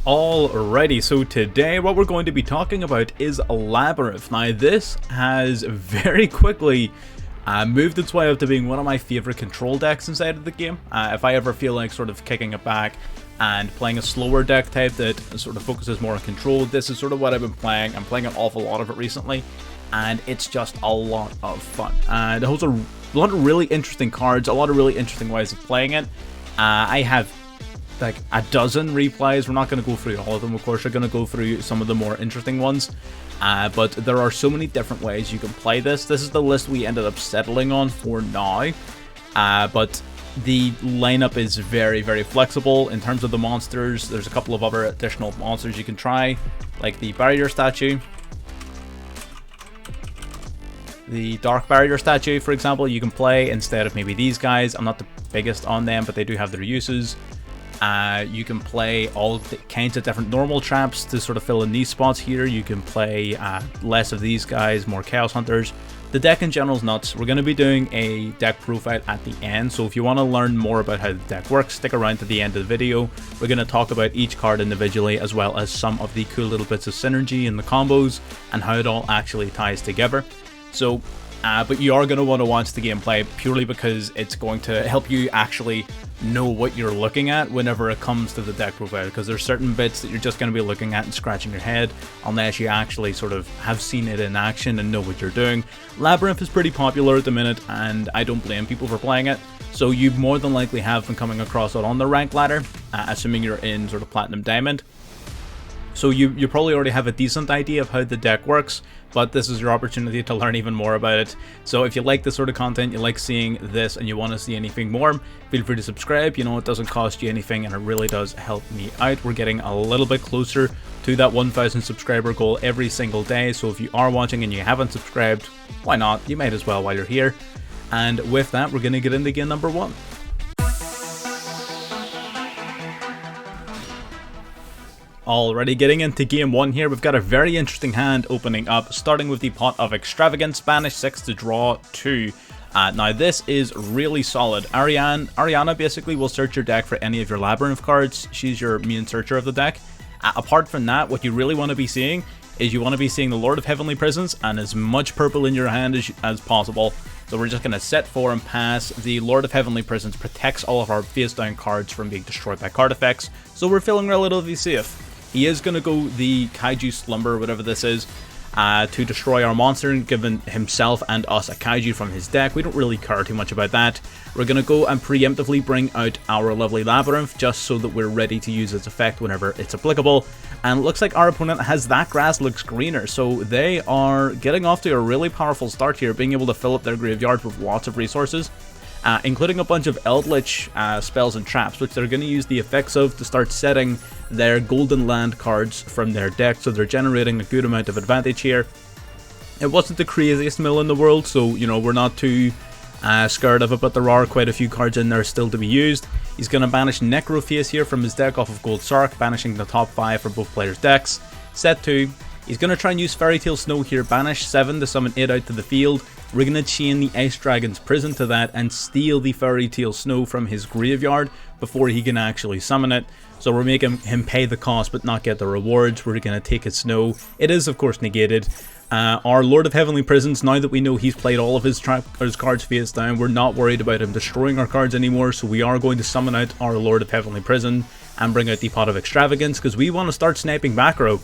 Alrighty, so today what we're going to be talking about is Labrynth. Now this has very quickly moved its way up to being one of my favourite control decks inside of the game. If I ever feel like sort of kicking it back and playing a slower deck type that sort of focuses more on control, this is sort of what I've been playing. I'm playing an awful lot of it recently, and it's just a lot of fun. It holds a lot of really interesting cards, a lot of really interesting ways of playing it. I have like a dozen replays. We're not going to go through all of them, of course. We're going to go through some of the more interesting ones, but there are so many different ways you can play this. This is the list we ended up settling on for now, but the lineup is very, very flexible in terms of the monsters. There's a couple of other additional monsters you can try, like the barrier statue. The Dark Barrier statue, for example, you can play instead of maybe these guys. I'm not the biggest on them, but they do have their uses. You can play all kinds of different normal traps to sort of fill in these spots here. You can play less of these guys, more Chaos Hunters. The deck in general is nuts. We're going to be doing a deck profile at the end, so if you want to learn more about how the deck works, stick around to the end of the video. We're going to talk about each card individually, as well as some of the cool little bits of synergy in the combos and how it all actually ties together. So, but you are going to want to watch the gameplay purely because it's going to help you actually know what you're looking at whenever it comes to the deck profile, because there's certain bits that you're just going to be looking at and scratching your head unless you actually sort of have seen it in action and know what you're doing. Labrynth is pretty popular at the minute, and I don't blame people for playing it, so you more than likely have been coming across it on the rank ladder, assuming you're in sort of Platinum Diamond. So you probably already have a decent idea of how the deck works, but this is your opportunity to learn even more about it. So if you like this sort of content, you like seeing this, and you want to see anything more, feel free to subscribe. You know, it doesn't cost you anything, and it really does help me out. We're getting a little bit closer to that 1,000 subscriber goal every single day, so if you are watching and you haven't subscribed, why not? You might as well while you're here. And with that, we're going to get into game number 1. Already getting into game 1 here, we've got a very interesting hand opening up, starting with the Pot of Extravagance, banish 6 to draw 2. Now this is really solid. Ariana basically will search your deck for any of your Labrynth cards. She's your main searcher of the deck. Apart from that, what you really want to be seeing is you want to be seeing the Lord of Heavenly Prisons and as much purple in your hand as possible. So we're just going to set 4 and pass. The Lord of Heavenly Prisons protects all of our face down cards from being destroyed by card effects, so we're feeling relatively safe. He is going to go the Kaiju Slumber, whatever this is, to destroy our monster and give himself and us a Kaiju from his deck. We don't really care too much about that. We're going to go and preemptively bring out our lovely Labrynth just so that we're ready to use its effect whenever it's applicable. And it looks like our opponent has that grass looks greener, so they are getting off to a really powerful start here, being able to fill up their graveyard with lots of resources. Including a bunch of Eldritch spells and traps, which they're going to use the effects of to start setting their Golden Land cards from their deck, so they're generating a good amount of advantage here. It wasn't the craziest mill in the world, so you know, we're not too scared of it, but there are quite a few cards in there still to be used. He's going to banish Necroface here from his deck off of Gold Sark, banishing the top 5 for both players' decks. Set 2. He's going to try and use Fairy Tale Snow here, banish 7 to summon it out to the field. We're going to chain the Ice Dragon's Prison to that and steal the Fairy Tale Snow from his graveyard before he can actually summon it. So we're making him pay the cost but not get the rewards. We're going to take his Snow. It is of course negated. Our Lord of Heavenly Prisons, now that we know he's played all of his cards face down, we're not worried about him destroying our cards anymore, so we are going to summon out our Lord of Heavenly Prison and bring out the Pot of Extravagance because we want to start sniping back row.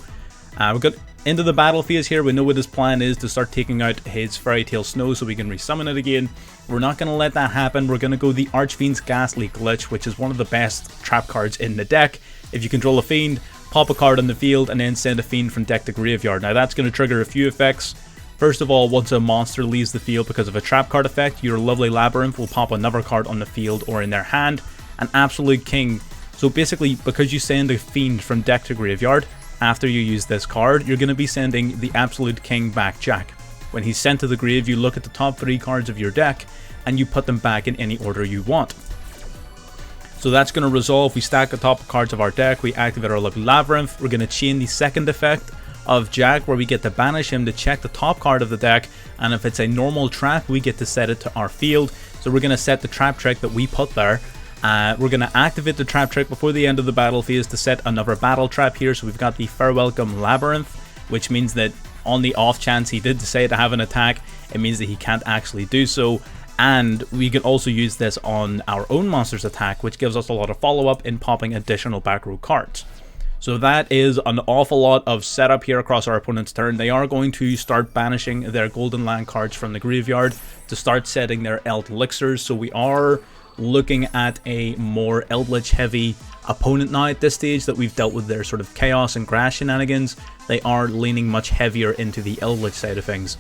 We've got into the battle phase here. We know what his plan is, to start taking out his Fairy Tale Snow so we can resummon it again. We're not going to let that happen. We're going to go the Archfiend's Ghastly Glitch, which is one of the best trap cards in the deck. If you control a Fiend, pop a card on the field and then send a Fiend from deck to graveyard. Now that's going to trigger a few effects. First of all, once a monster leaves the field because of a trap card effect, your lovely Labrynth will pop another card on the field or in their hand. An Absolute King. So basically, because you send a Fiend from deck to graveyard, after you use this card, you're going to be sending the Absolute King back Jack. When he's sent to the grave, you look at the top 3 cards of your deck and you put them back in any order you want. So that's going to resolve. We stack the top cards of our deck, we activate our lovely Labrynth. We're going to chain the second effect of Jack, where we get to banish him to check the top card of the deck, and if it's a normal trap, we get to set it to our field. So we're going to set the trap trick that we put there We're going to activate the trap trick before the end of the battle phase to set another battle trap here. So we've got the Farewelcome Labyrinth, which means that on the off chance he did decide to have an attack, it means that he can't actually do so. And we can also use this on our own monster's attack, which gives us a lot of follow-up in popping additional back row cards. So that is an awful lot of setup here across our opponent's turn. They are going to start banishing their golden land cards from the graveyard to start setting their Eld elixirs. So we are looking at a more Eldritch heavy opponent now at this stage that we've dealt with their sort of chaos and grass shenanigans. They are leaning much heavier into the Eldritch side of things.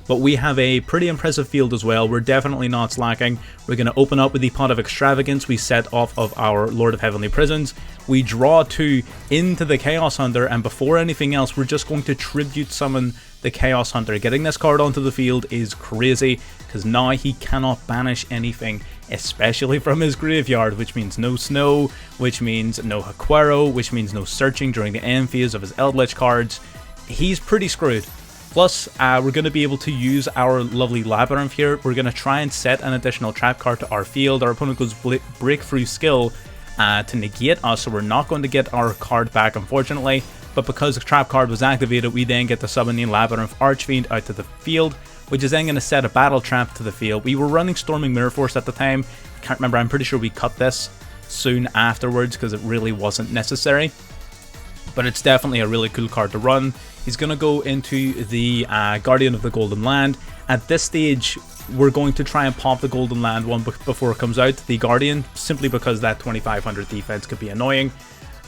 But we have a pretty impressive field as well. We're definitely not slacking. We're going to open up with the Pot of Extravagance. We set off of our Lord of Heavenly Prisons. We draw 2 into the Chaos Hunter, and before anything else, we're just going to Tribute Summon the Chaos Hunter. Getting this card onto the field is crazy, because now he cannot banish anything, especially from his graveyard, which means no Snow, which means no Haquero, which means no searching during the end phase of his Eldritch cards. He's pretty screwed. Plus, we're going to be able to use our lovely Labyrinth here. We're going to try and set an additional trap card to our field. Our opponent goes Breakthrough Skill to negate us, so we're not going to get our card back, unfortunately. But because the trap card was activated, we then get to summon the Labyrinth Archfiend out to the field, which is then going to set a battle trap to the field. We were running Storming Mirror Force at the time. Can't remember, I'm pretty sure we cut this soon afterwards because it really wasn't necessary. But it's definitely a really cool card to run. He's going to go into the Guardian of the Golden Land. At this stage, we're going to try and pop the Golden Land one before it comes out, the Guardian, simply because that 2500 defense could be annoying.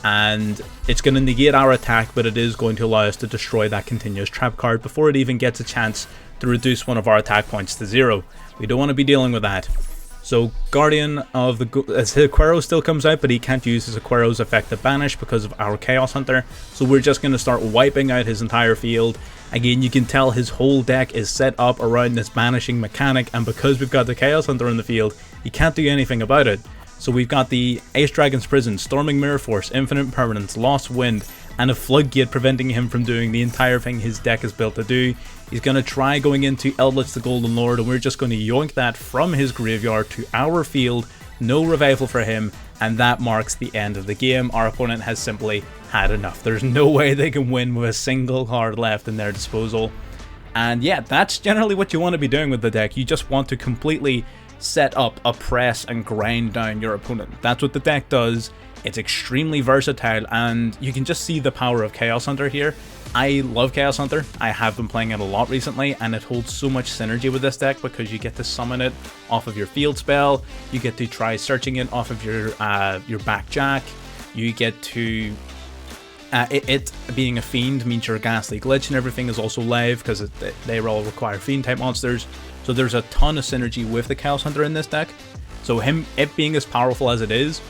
And it's going to negate our attack, but it is going to allow us to destroy that continuous trap card before it even gets a chance to reduce one of our attack points to 0. We don't want to be dealing with that. So Guardian of the Haquero still comes out, but he can't use his Haquero's effect to banish because of our Chaos Hunter. So we're just going to start wiping out his entire field. Again, you can tell his whole deck is set up around this banishing mechanic, and because we've got the Chaos Hunter in the field, he can't do anything about it. So we've got the Ace Dragon's Prison, Storming Mirror Force, Infinite Permanence, Lost Wind, and a Floodgate preventing him from doing the entire thing his deck is built to do. He's going to try going into Eldritch the Golden Lord, and we're just going to yoink that from his graveyard to our field. No revival for him, and that marks the end of the game. Our opponent has simply had enough. There's no way they can win with a single card left in their disposal. And yeah, that's generally what you want to be doing with the deck. You just want to completely set up, oppress, and grind down your opponent. That's what the deck does. It's extremely versatile, and you can just see the power of Chaos Hunter here. I love Chaos Hunter. I have been playing it a lot recently, and it holds so much synergy with this deck because you get to summon it off of your field spell, you get to try searching it off of your back jack, you get to... it being a fiend means your Ghastly Glitch and everything is also live because they all require fiend type monsters. So there's a ton of synergy with the Chaos Hunter in this deck. So it being as powerful as it is,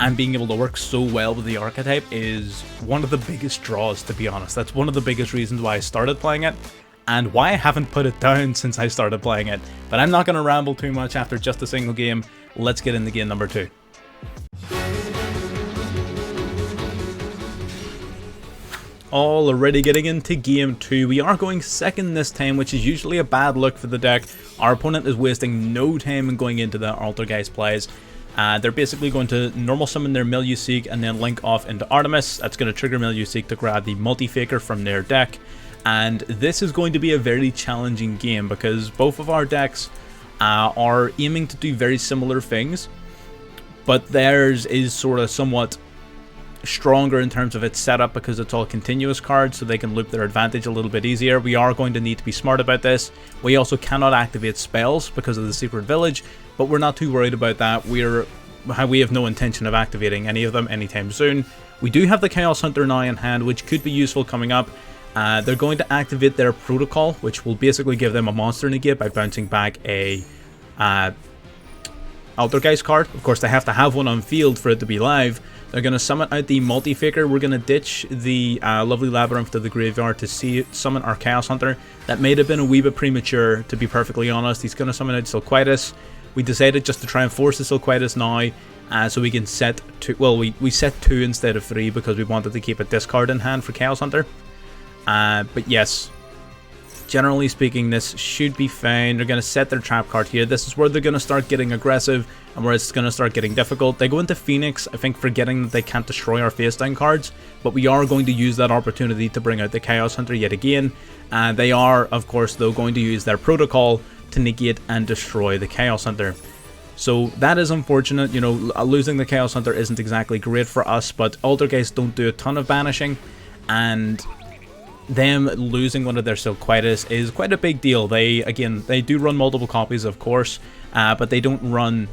and being able to work so well with the archetype is one of the biggest draws, to be honest. That's one of the biggest reasons why I started playing it, and why I haven't put it down since I started playing it. But I'm not going to ramble too much after just a single game. Let's get into game number 2. Already getting into game 2. We are going second this time, which is usually a bad look for the deck. Our opponent is wasting no time in going into the Altergeist plays. They're basically going to normal summon their Miluseek and then link off into Artemis. That's going to trigger Miluseek to grab the Multi-Faker from their deck. And this is going to be a very challenging game because both of our decks are aiming to do very similar things. But theirs is sort of somewhat stronger in terms of its setup because it's all continuous cards, so they can loop their advantage a little bit easier. We are going to need to be smart about this. We also cannot activate spells because of the Secret Village, but we're not too worried about that. We have no intention of activating any of them anytime soon. We do have the Chaos Hunter now in hand, which could be useful coming up. They're going to activate their Protocol, which will basically give them a monster negate by bouncing back a Altergeist card. Of course, they have to have one on field for it to be live. They're going to summon out the Multi-Faker. We're going to ditch the lovely Labyrinth to the graveyard to summon our Chaos Hunter. That may have been a wee bit premature, to be perfectly honest. He's going to summon out Silquitus. We decided just to try and force the Silquitus now, so we can set 2. Well, we set 2 instead of 3 because we wanted to keep a discard in hand for Chaos Hunter. But yes, generally speaking, this should be fine. They're going to set their trap card here. This is where they're going to start getting aggressive and where it's going to start getting difficult. They go into Phoenix, I think, forgetting that they can't destroy our face down cards, but we are going to use that opportunity to bring out the Chaos Hunter yet again. They are, of course, though, going to use their protocol to negate and destroy the Chaos Hunter. So that is unfortunate. You know, losing the Chaos Hunter isn't exactly great for us, but Altergeist don't do a ton of banishing, and them losing one of their Silquitis is quite a big deal. They do run multiple copies, of course, but they don't run,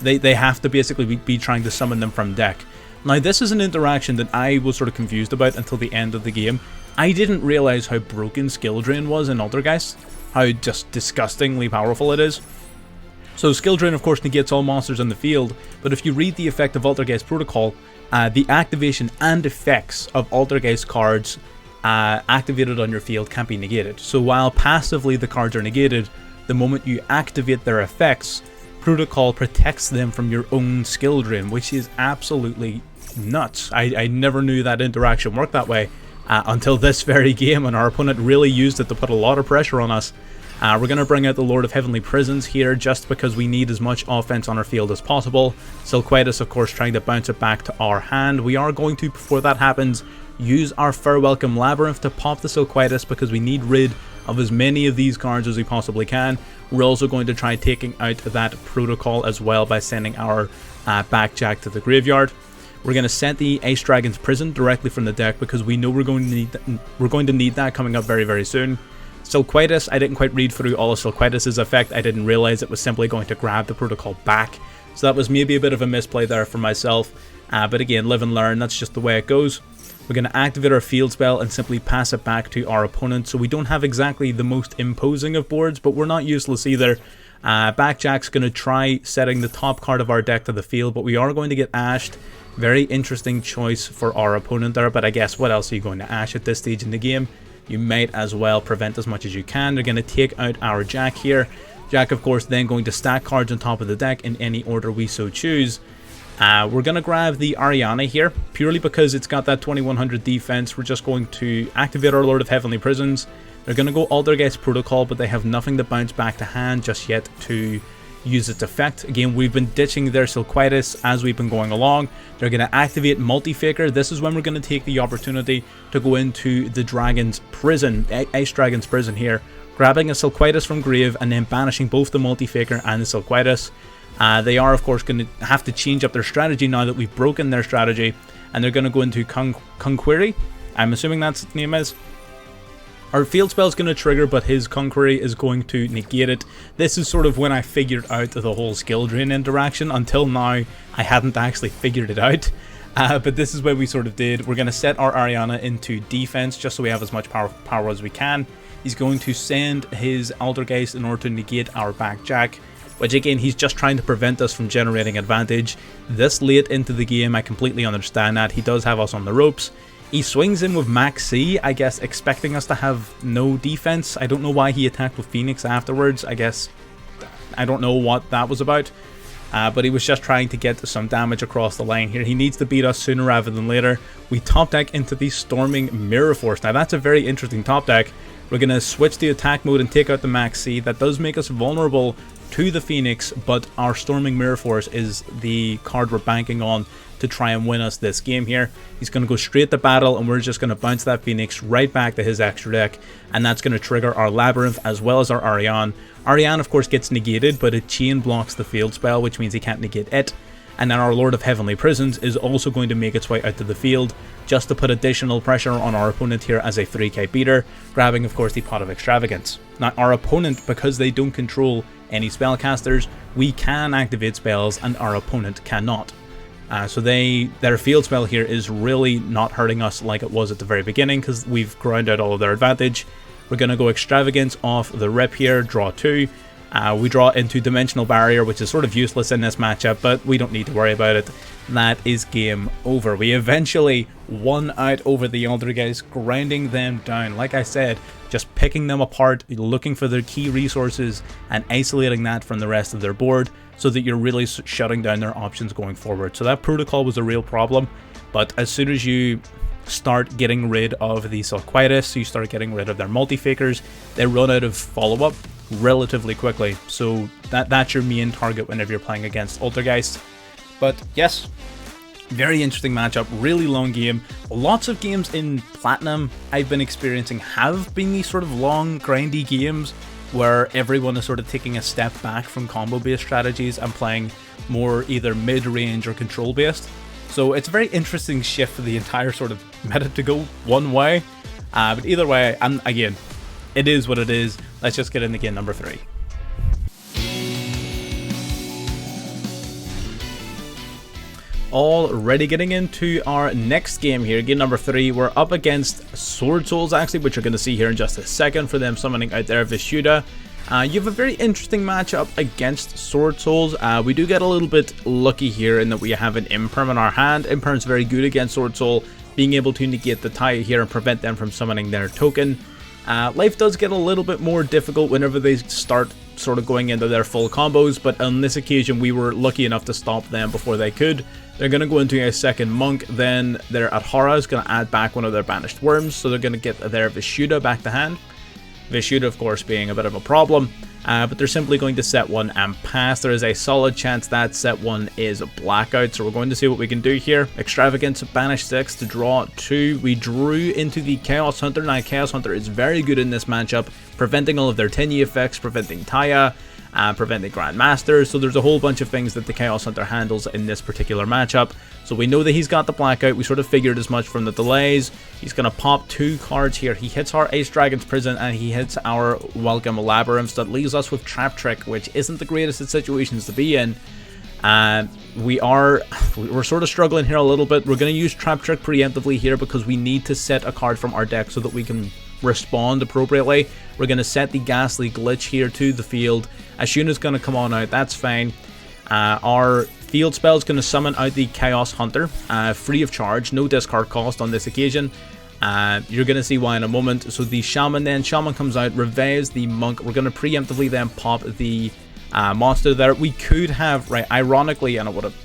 they have to basically be trying to summon them from deck. Now, this is an interaction that I was sort of confused about until the end of the game. I didn't realize how broken Skill Drain was in Altergeist, how just disgustingly powerful it is. So Skill Drain, of course, negates all monsters in the field, but if you read the effect of Altergeist Protocol, the activation and effects of Altergeist cards activated on your field can't be negated. So while passively the cards are negated, the moment you activate their effects, Protocol protects them from your own Skill Drain, which is absolutely nuts. I never knew that interaction worked that way until this very game, and our opponent really used it to put a lot of pressure on us. We're going to bring out the Lord of Heavenly Prisons here just because we need as much offense on our field as possible. Silquitis, of course, trying to bounce it back to our hand. We are going to, before that happens, use our Fair Welcome Labrynth to pop the Silquitis because we need rid of as many of these cards as we possibly can. We're also going to try taking out that Protocol as well by sending our Backjack to the graveyard. We're going to set the Ace Dragon's Prison directly from the deck because we know we're going to need that coming up very, very soon. Silquitis, I didn't quite read through all of Silquitis' effect. I didn't realize it was simply going to grab the Protocol back. So that was maybe a bit of a misplay there for myself. But again, live and learn, that's just the way it goes. We're going to activate our field spell and simply pass it back to our opponent. So we don't have exactly the most imposing of boards, but we're not useless either. Backjack's going to try setting the top card of our deck to the field, but we are going to get ashed. Very interesting choice for our opponent there, but I guess what else are you going to ash at this stage in the game? You might as well prevent as much as you can. They're going to take out our Jack here. Jack, of course, then going to stack cards on top of the deck in any order we so choose. We're going to grab the Ariana here, purely because it's got that 2100 defense. We're just going to activate our Lord of Heavenly Prisons. They're going to go Altergeist Protocol, but they have nothing to bounce back to hand just yet to use its effect. Again, we've been ditching their Silquitis as we've been going along. They're going to activate Multi-Faker. This is when we're going to take the opportunity to go into the Dragon's Prison, Ace Dragon's Prison here, grabbing a Silquitis from grave and then banishing both the Multi-Faker and the Silquitis. They are, of course, going to have to change up their strategy now that we've broken their strategy, and they're going to go into Conquery. I'm assuming that's what the name is. Our field spell is going to trigger, but his Conquery is going to negate it. This is sort of when I figured out the whole Skill Drain interaction. Until now, I hadn't actually figured it out. But this is what we sort of did. We're going to set our Ariana into defense just so we have as much power as we can. He's going to send his Altergeist in order to negate our Backjack, which again, he's just trying to prevent us from generating advantage. This late into the game, I completely understand that. He does have us on the ropes. He swings in with Max C, I guess, expecting us to have no defense. I don't know why he attacked with Phoenix afterwards. I guess, I don't know what that was about. But he was just trying to get some damage across the line here. He needs to beat us sooner rather than later. We top deck into the Storming Mirror Force. Now, that's a very interesting top deck. We're going to switch the attack mode and take out the Max C. That does make us vulnerable to the Phoenix, but our Storming Mirror Force is the card we're banking on to try and win us this game here. He's going to go straight to battle, and we're just going to bounce that Phoenix right back to his extra deck, and that's going to trigger our Labrynth as well as our Ariane. Ariane, of course, gets negated, but it chain blocks the field spell, which means he can't negate it. And then our Lord of Heavenly Prisons is also going to make its way out to the field, just to put additional pressure on our opponent here as a 3k beater, grabbing, of course, the Pot of Extravagance. Now, our opponent, because they don't control any spellcasters, we can activate spells, and our opponent cannot. So their field spell here is really not hurting us like it was at the very beginning, because we've ground out all of their advantage. We're going to go Extravagance off the rip here, draw 2. We draw into Dimensional Barrier, which is sort of useless in this matchup, but we don't need to worry about it. That is game over. We eventually won out over the Altergeist, grinding them down. Like I said, just picking them apart, looking for their key resources, and isolating that from the rest of their board, so that you're really shutting down their options going forward. So that Protocol was a real problem, but as soon as you start getting rid of the Sulquitis, so you start getting rid of their multi-fakers, they run out of follow-up relatively quickly. So that's your main target whenever you're playing against Altergeist. But yes, very interesting matchup, really long game. Lots of games in Platinum I've been experiencing have been these sort of long, grindy games where everyone is sort of taking a step back from combo-based strategies and playing more either mid-range or control-based. So it's a very interesting shift for the entire sort of meta to go one way. But either way, and again, it is what it is. Let's just get into game number 3. Already getting into our next game here, game number 3. We're up against Sword Souls, actually, which you're going to see here in just a second for them summoning out their Vishuda. You have a very interesting matchup against Sword Souls. We do get a little bit lucky here in that we have an Imperm in our hand. Imperm is very good against Sword Soul, being able to negate the Taya here and prevent them from summoning their token. Life does get a little bit more difficult whenever they start sort of going into their full combos, but on this occasion we were lucky enough to stop them before they could. They're going to go into a second Monk, then their Adhara is going to add back one of their banished worms, so they're going to get their Vishuda back to hand. Vishuda, of course, being a bit of a problem, but they're simply going to set 1 and pass. There is a solid chance that set 1 is a blackout, so we're going to see what we can do here. Extravagance, banish 6 to draw 2. We drew into the Chaos Hunter. Now, Chaos Hunter is very good in this matchup, preventing all of their Tenyi effects, preventing Taya, preventing Grandmaster. So there's a whole bunch of things that the Chaos Hunter handles in this particular matchup. So we know that he's got the blackout. We sort of figured as much from the delays. He's going to pop 2 cards here. He hits our Ace Dragon's Prison and he hits our Welcome Labrynth. That leaves us with Trap Trick, which isn't the greatest of situations to be in. We're sort of struggling here a little bit. We're going to use Trap Trick preemptively here because we need to set a card from our deck so that we can respond appropriately. We're going to set the Ghastly Glitch here to the field. Ashuna's going to come on out, that's fine. Our field spell is going to summon out the Chaos Hunter, free of charge, no discard cost on this occasion. You're going to see why in a moment. So the Shaman comes out, revives the Monk. We're going to preemptively then pop the monster there. We could have, right, ironically, and it would have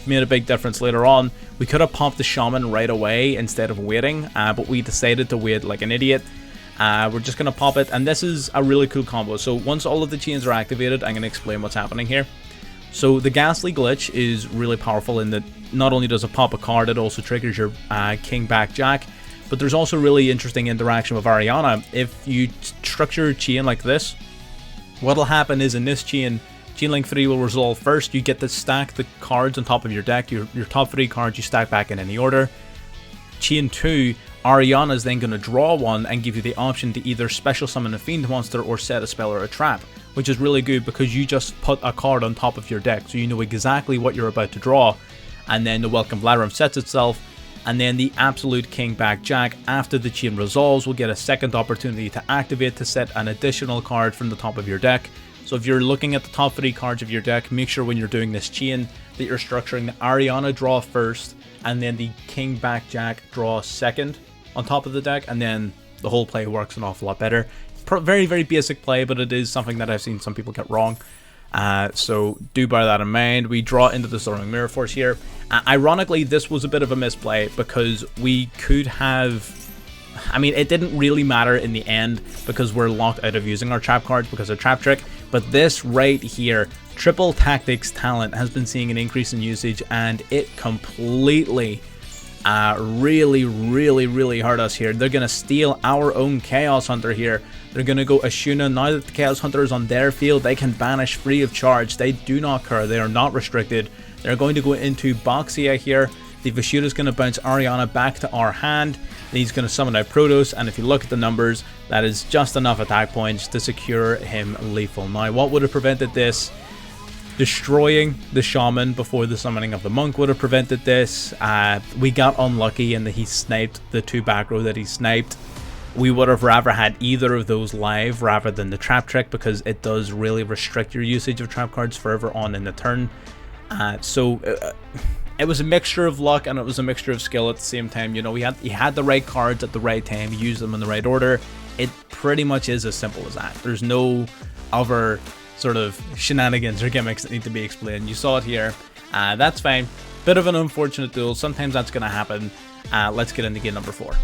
made a big difference later on, we could have popped the Shaman right away instead of waiting, but we decided to wait like an idiot. We're just going to pop it, and this is a really cool combo. So once all of the chains are activated, I'm going to explain what's happening here. So the Ghastly Glitch is really powerful in that not only does it pop a card, it also triggers your King Back Jack, but there's also really interesting interaction with Ariana. If you structure a chain like this, what'll happen is in this chain, Chain Link 3 will resolve first. You get to stack the cards on top of your deck. Your top 3 cards you stack back in any order. Chain 2, Ariana is then going to draw 1 and give you the option to either special summon a Fiend monster or set a spell or a trap, which is really good because you just put a card on top of your deck, so you know exactly what you're about to draw. And then the Welcome Labrynth sets itself, and then the absolute King Back Jack, after the chain resolves, will get a second opportunity to activate to set an additional card from the top of your deck. So if you're looking at the top 3 cards of your deck, make sure when you're doing this chain that you're structuring the Ariana draw first, and then the King Back Jack draw second on top of the deck, and then the whole play works an awful lot better. Very, very basic play, but it is something that I've seen some people get wrong. So do bear that in mind. We draw into the Soaring Mirror Force here. Ironically, this was a bit of a misplay because we could have... I mean, it didn't really matter in the end because we're locked out of using our trap cards because of Trap Trick. But this right here, Triple Tactics Talent, has been seeing an increase in usage, and it completely... really hurt us here. They're going to steal our own Chaos Hunter here. They're going to go Ashuna. Now that the Chaos Hunter is on their field, they can banish free of charge. They do not care. They are not restricted. They're going to go into Boxia here. The Vishuda is going to bounce Ariana back to our hand. Then he's going to summon out Protos, and if you look at the numbers, that is just enough attack points to secure him lethal. Now, what would have prevented this? Destroying the Shaman before the summoning of the Monk would have prevented this. We got unlucky in that he sniped the 2 back row that he sniped. We would have rather had either of those live rather than the Trap Trick, because it does really restrict your usage of trap cards further on in the turn. It was a mixture of luck and it was a mixture of skill at the same time. You know, he had the right cards at the right time, he used them in the right order. It pretty much is as simple as that. There's no other sort of shenanigans or gimmicks that need to be explained. You saw it here. That's fine. Bit of an unfortunate duel. Sometimes that's going to happen. Let's get into game number 4.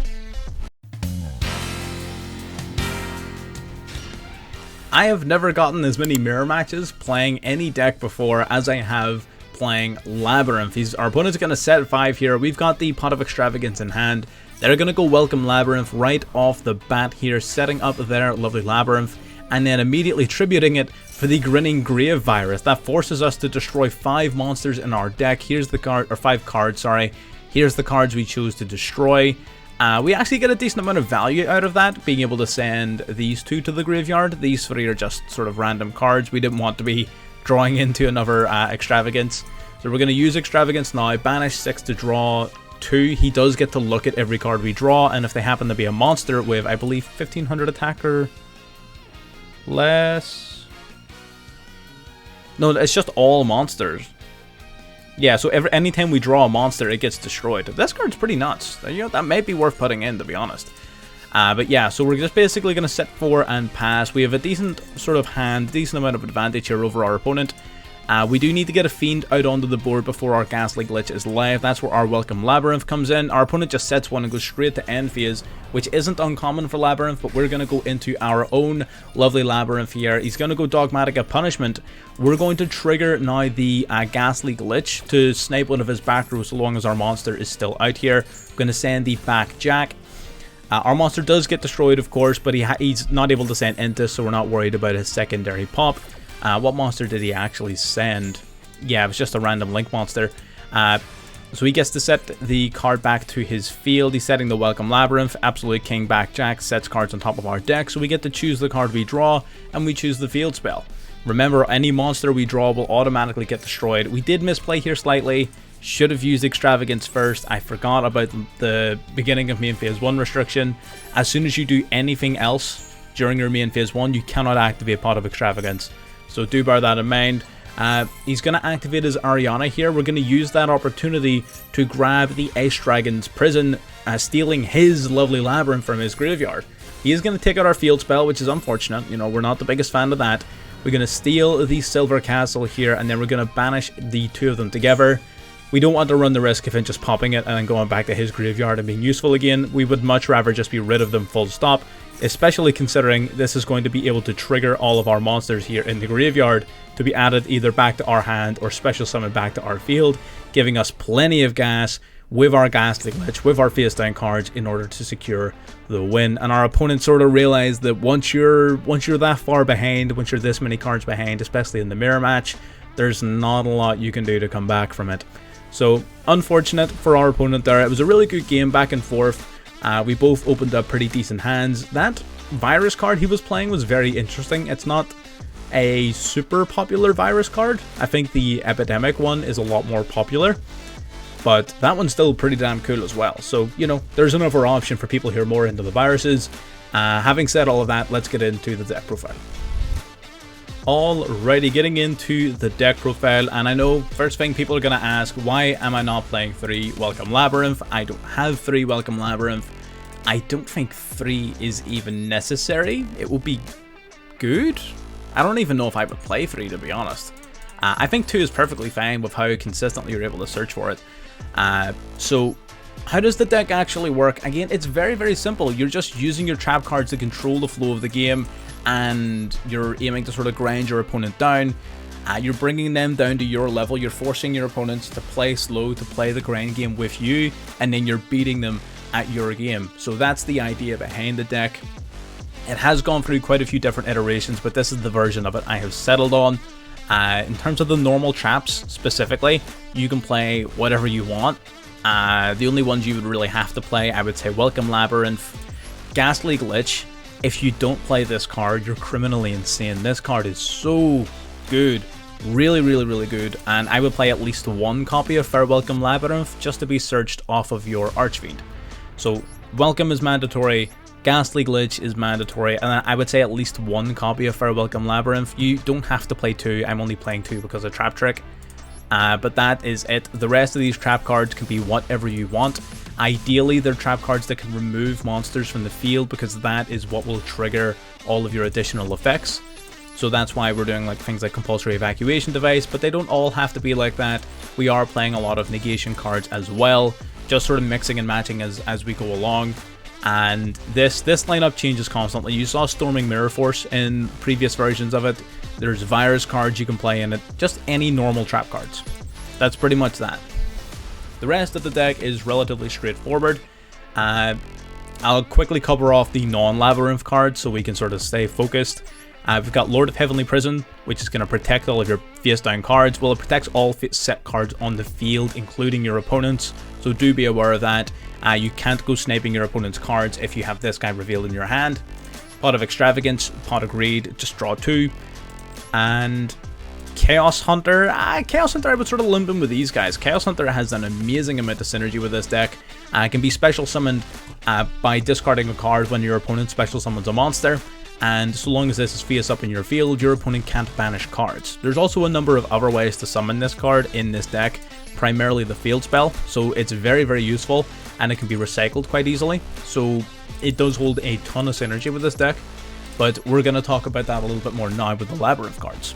I have never gotten as many mirror matches playing any deck before as I have playing Labrynth. Our opponent's going to set 5 here. We've got the Pot of Extravagance in hand. They're going to go welcome Labrynth right off the bat here, setting up their lovely Labrynth, and then immediately tributing it for the Grinning Grave Virus. That forces us to destroy 5 monsters in our deck. Here's the card, or 5 cards, sorry. Here's the cards we chose to destroy. We actually get a decent amount of value out of that, being able to send these 2 to the graveyard. These 3 are just sort of random cards. We didn't want to be drawing into another Extravagance. So we're going to use Extravagance now, banish 6 to draw 2. He does get to look at every card we draw, and if they happen to be a monster with, I believe, 1500 attack or less. No, it's just all monsters. Yeah, so anytime we draw a monster, it gets destroyed. This card's pretty nuts. You know, that may be worth putting in, to be honest. But yeah, so we're just basically going to set 4 and pass. We have a decent sort of hand, decent amount of advantage here over our opponent. We do need to get a Fiend out onto the board before our Ghastly Glitch is live. That's where our Welcome Labrynth comes in. Our opponent just sets 1 and goes straight to end phase, which isn't uncommon for Labrynth, but we're going to go into our own lovely Labrynth here. He's going to go Dogmatica Punishment. We're going to trigger now the Ghastly Glitch to snipe one of his back rows so long as our monster is still out here. We're going to send the back Jack. Our monster does get destroyed, of course, but he's not able to send Intis, so we're not worried about his secondary pop. What monster did he actually send? Yeah, it was just a random Link monster. So he gets to set the card back to his field. He's setting the Welcome Labrynth. Absolute King Back Jack sets cards on top of our deck, so we get to choose the card we draw, and we choose the field spell. Remember, any monster we draw will automatically get destroyed. We did misplay here slightly. Should have used Extravagance first. I forgot about the beginning of main phase 1 restriction. As soon as you do anything else during your main phase 1, you cannot activate Pot of Extravagance. So do bear that in mind. He's going to activate his Ariana here. We're going to use that opportunity to grab the Ice Dragon's Prison, stealing his lovely Labrynth from his graveyard. He is going to take out our field spell, which is unfortunate. You know, we're not the biggest fan of that. We're going to steal the Silver Castle here, and then we're going to banish the 2 of them together. We don't want to run the risk of him just popping it and then going back to his graveyard and being useful again. We would much rather just be rid of them full stop, especially considering this is going to be able to trigger all of our monsters here in the graveyard to be added either back to our hand or special summon back to our field, giving us plenty of gas with our Ghastly Glitch, with our face down cards in order to secure the win. And our opponent sort of realized that once you're that far behind, once you're this many cards behind, especially in the mirror match, there's not a lot you can do to come back from it. So unfortunate for our opponent there. It was a really good game back and forth. We both opened up pretty decent hands. That virus card he was playing was very interesting. It's not a super popular virus card. I think the Epidemic one is a lot more popular, but that one's still pretty damn cool as well. So, you know, there's another option for people who are more into the viruses. Having said all of that, let's get into the deck profile. Alrighty, getting into the deck profile, and I know first thing people are going to ask, why am I not playing 3 Welcome Labrynth? I don't have 3 Welcome Labrynth. I don't think 3 is even necessary. It will be good. I don't even know if I would play 3, to be honest. I think 2 is perfectly fine with how consistently you're able to search for it. So how does the deck actually work? Again, it's very, very simple. You're just using your trap cards to control the flow of the game, and you're aiming to sort of grind your opponent down. You're bringing them down to your level. You're forcing your opponents to play slow, to play the grind game with you, and then you're beating them at your game. So that's the idea behind the deck. It has gone through quite a few different iterations, but this is the version of it I have settled on. In terms of the normal traps specifically, you can play whatever you want. The only ones you would really have to play, I would say Welcome Labrynth, Ghastly Glitch. If you don't play this card, you're criminally insane. This card is so good. Really, really, really good. And I would play at least 1 copy of Fair Welcome Labrynth just to be searched off of your Archfiend. So Welcome is mandatory, Ghastly Glitch is mandatory, and I would say at least 1 copy of Fair Welcome Labrynth. You don't have to play 2. I'm only playing 2 because of Trap Trick. But that is it. The rest of these trap cards can be whatever you want. Ideally, they're trap cards that can remove monsters from the field, because that is what will trigger all of your additional effects. So that's why we're doing like things like compulsory evacuation device, but they don't all have to be like that. We are playing a lot of negation cards as well, just sort of mixing and matching as we go along. And this lineup changes constantly. You saw Storming Mirror Force in previous versions of it. There's virus cards you can play in it, just any normal trap cards. That's pretty much that. The rest of the deck is relatively straightforward. I'll quickly cover off the non-Labrynth cards so we can sort of stay focused. We've got Lord of Heavenly Prison, which is going to protect all of your face-down cards. Well, it protects all set cards on the field, including your opponents, so do be aware of that. You can't go sniping your opponent's cards if you have this guy revealed in your hand. Pot of Extravagance, Pot of Greed, just draw 2. And Chaos Hunter, Chaos Hunter I would sort of lump in with these guys. Chaos Hunter has an amazing amount of synergy with this deck. It can be special summoned by discarding a card when your opponent special summons a monster. And so long as this is face up in your field, your opponent can't banish cards. There's also a number of other ways to summon this card in this deck, primarily the field spell, so it's very, very useful, and it can be recycled quite easily, so it does hold a ton of synergy with this deck, but we're going to talk about that a little bit more now with the Labrynth cards.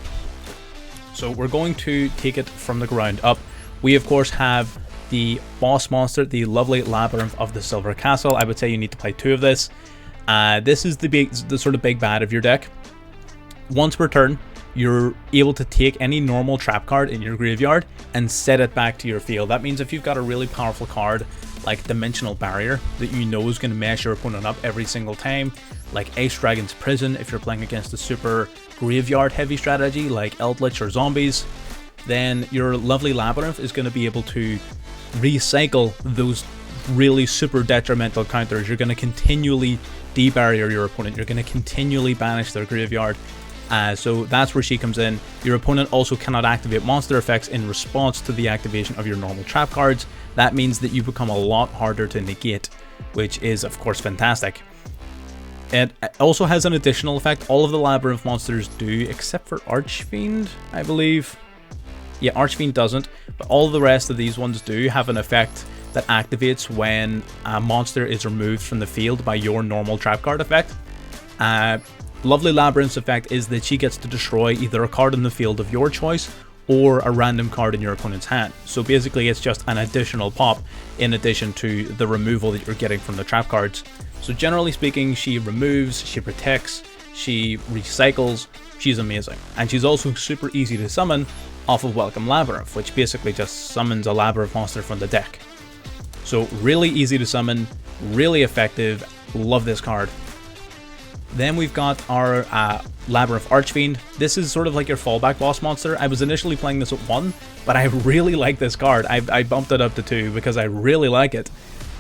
So we're going to take it from the ground up. We of course have the boss monster, the lovely Labrynth of the Silver Castle. I would say you need to play 2 of this. This is the sort of big bad of your deck. Once per turn, you're able to take any normal trap card in your graveyard and set it back to your field. That means if you've got a really powerful card like Dimensional Barrier that you know is going to mess your opponent up every single time, like Ace Dragon's Prison if you're playing against a super graveyard heavy strategy like Eldritch or Zombies, then your lovely Labrynth is going to be able to recycle those really super detrimental counters. You're going to continually debarrier your opponent, you're going to continually banish their graveyard. So that's where she comes in. Your opponent also cannot activate monster effects in response to the activation of your normal trap cards. That means that you become a lot harder to negate, which is of course fantastic. It also has an additional effect. All of the Labrynth monsters do, except for Archfiend, I believe. Yeah, Archfiend doesn't, but all the rest of these ones do have an effect that activates when a monster is removed from the field by your normal trap card effect. Lovely Labrynth's effect is that she gets to destroy either a card in the field of your choice or a random card in your opponent's hand. So basically it's just an additional pop in addition to the removal that you're getting from the trap cards. So generally speaking, she removes, she protects, she recycles, she's amazing. And she's also super easy to summon off of Welcome Labrynth, which basically just summons a Labrynth monster from the deck. So really easy to summon, really effective, love this card. Then we've got our Labrynth Archfiend. This is sort of like your fallback boss monster. I was initially playing this at 1, but I really like this card. I bumped it up to 2 because I really like it.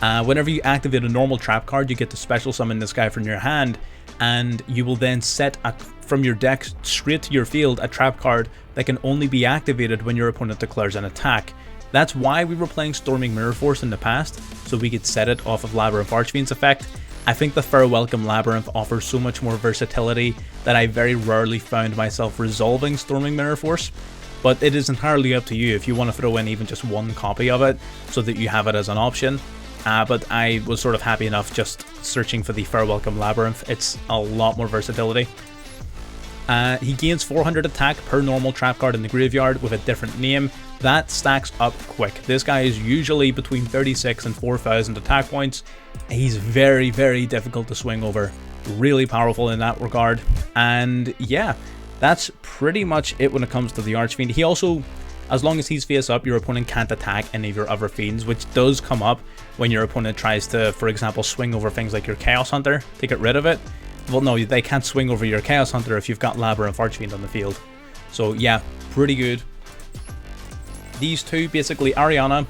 Whenever you activate a normal trap card, you get to special summon this guy from your hand, and you will then set from your deck straight to your field a trap card that can only be activated when your opponent declares an attack. That's why we were playing Storming Mirror Force in the past, so we could set it off of Labrynth Archfiend's effect. I think the Fair Welcome Labrynth offers so much more versatility that I very rarely found myself resolving Storming Mirror Force, but it is entirely up to you if you want to throw in even just 1 copy of it so that you have it as an option. But I was sort of happy enough just searching for the Fair Welcome Labrynth. It's a lot more versatility. He gains 400 attack per normal trap card in the graveyard with a different name. That stacks up quick. This guy is usually between 36 and 4,000 attack points. He's very, very difficult to swing over. Really powerful in that regard. And yeah, that's pretty much it when it comes to the Archfiend. He also, as long as he's face up, your opponent can't attack any of your other fiends, which does come up when your opponent tries to, for example, swing over things like your Chaos Hunter to get rid of it. Well, no, they can't swing over your Chaos Hunter if you've got Labrynth Archfiend on the field. So yeah, pretty good. These two, basically Ariana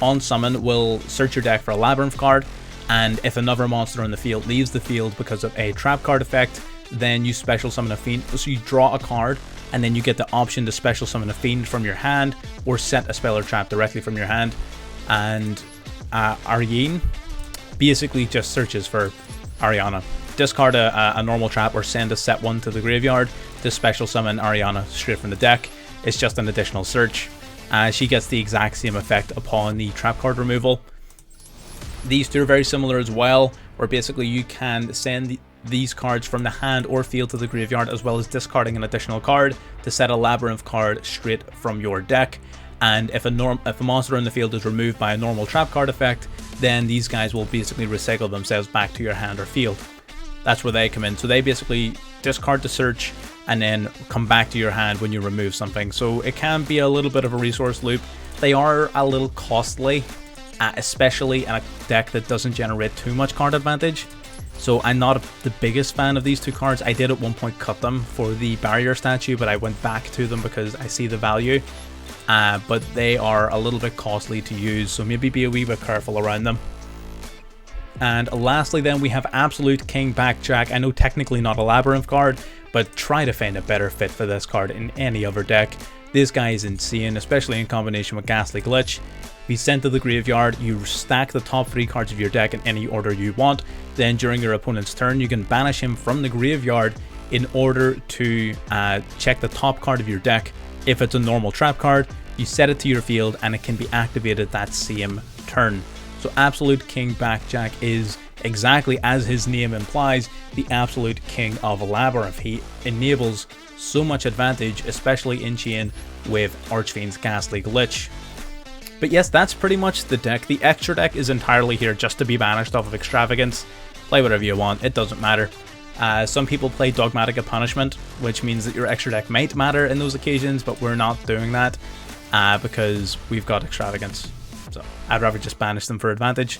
on summon will search your deck for a Labrynth card, and if another monster on the field leaves the field because of a trap card effect, then you special summon a fiend. So you draw a card, and then you get the option to special summon a fiend from your hand, or set a spell or trap directly from your hand. And Ariane basically just searches for Ariana. Discard a normal trap or send a set 1 to the graveyard to special summon Ariana straight from the deck. It's just an additional search. She gets the exact same effect upon the trap card removal. These two are very similar as well, where basically you can send these cards from the hand or field to the graveyard, as well as discarding an additional card to set a Labrynth card straight from your deck. And if a monster in the field is removed by a normal trap card effect, then these guys will basically recycle themselves back to your hand or field. That's where they come in. So they basically discard the search and then come back to your hand when you remove something. So it can be a little bit of a resource loop. They are a little costly, especially in a deck that doesn't generate too much card advantage. So I'm not the biggest fan of these two cards. I did at one point cut them for the barrier statue, but I went back to them because I see the value. But they are a little bit costly to use, so maybe be a wee bit careful around them. And lastly then, we have Absolute King Backjack. I know technically not a Labrynth card, but try to find a better fit for this card in any other deck. This guy is insane, especially in combination with Ghastly Glitch. He's sent to the graveyard, you stack the top 3 cards of your deck in any order you want, then during your opponent's turn you can banish him from the graveyard in order to check the top card of your deck. If it's a normal trap card, you set it to your field and it can be activated that same turn. So Absolute King Backjack is exactly as his name implies, the Absolute King of Labrynth. He enables so much advantage, especially in chain with Archfiend's Ghastly Glitch. But yes, that's pretty much the deck. The extra deck is entirely here just to be banished off of Extravagance. Play whatever you want, it doesn't matter. Some people play Dogmatic Punishment, which means that your extra deck might matter in those occasions, but we're not doing that because we've got Extravagance. So I'd rather just banish them for advantage.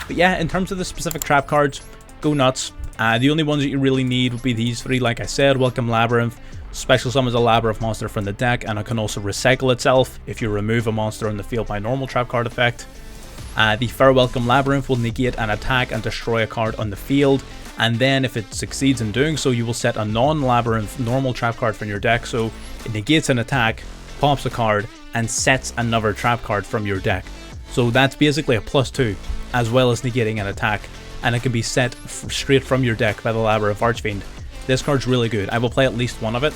But yeah, in terms of the specific trap cards, go nuts. The only ones that you really need would be these 3, like I said. Welcome Labrynth. Special summons a Labrynth monster from the deck, and it can also recycle itself if you remove a monster on the field by normal trap card effect. The Fair Welcome Labrynth will negate an attack and destroy a card on the field, and then if it succeeds in doing so, you will set a non-Labrynth normal trap card from your deck, so it negates an attack, pops a card, and sets another trap card from your deck. So that's basically a +2, as well as negating an attack, and it can be set straight from your deck by the Labrynth Archfiend. This card's really good. I will play at least one of it.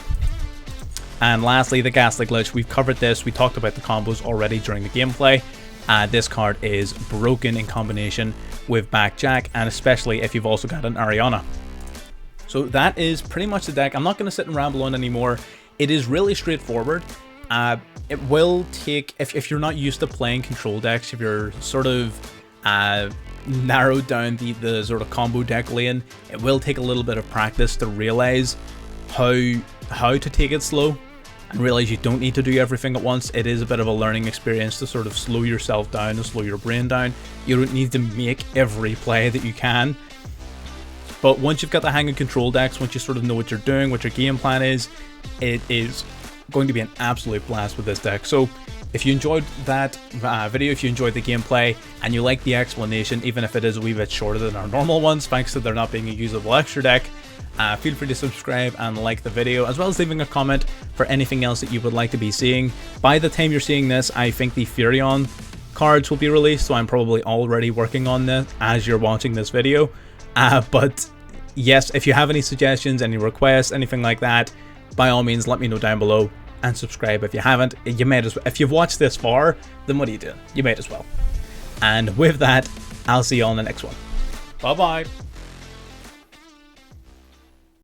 And lastly, the Ghastly Glitch. We've covered this. We talked about the combos already during the gameplay. This card is broken in combination with Backjack, and especially if you've also got an Ariana. So that is pretty much the deck. I'm not going to sit and ramble on anymore. It is really straightforward. It will take, if you're not used to playing control decks, if you're sort of narrowed down the sort of combo deck lane, it will take a little bit of practice to realize how to take it slow and realize you don't need to do everything at once. It is a bit of a learning experience to sort of slow yourself down and slow your brain down. You don't need to make every play that you can, but once you've got the hang of control decks, once you sort of know what you're doing, what your game plan is, it is going to be an absolute blast with this deck. So if you enjoyed that video, if you enjoyed the gameplay, and you like the explanation, even if it is a wee bit shorter than our normal ones, thanks to there not being a usable extra deck, feel free to subscribe and like the video, as well as leaving a comment for anything else that you would like to be seeing. By the time you're seeing this, I think the Furion cards will be released, so I'm probably already working on this as you're watching this video. But yes, if you have any suggestions, any requests, anything like that, by all means let me know down below, and subscribe if you haven't. You might as well. If you've watched this far, then what are you doing? You might as well. And with that, I'll see you on the next one. Bye bye.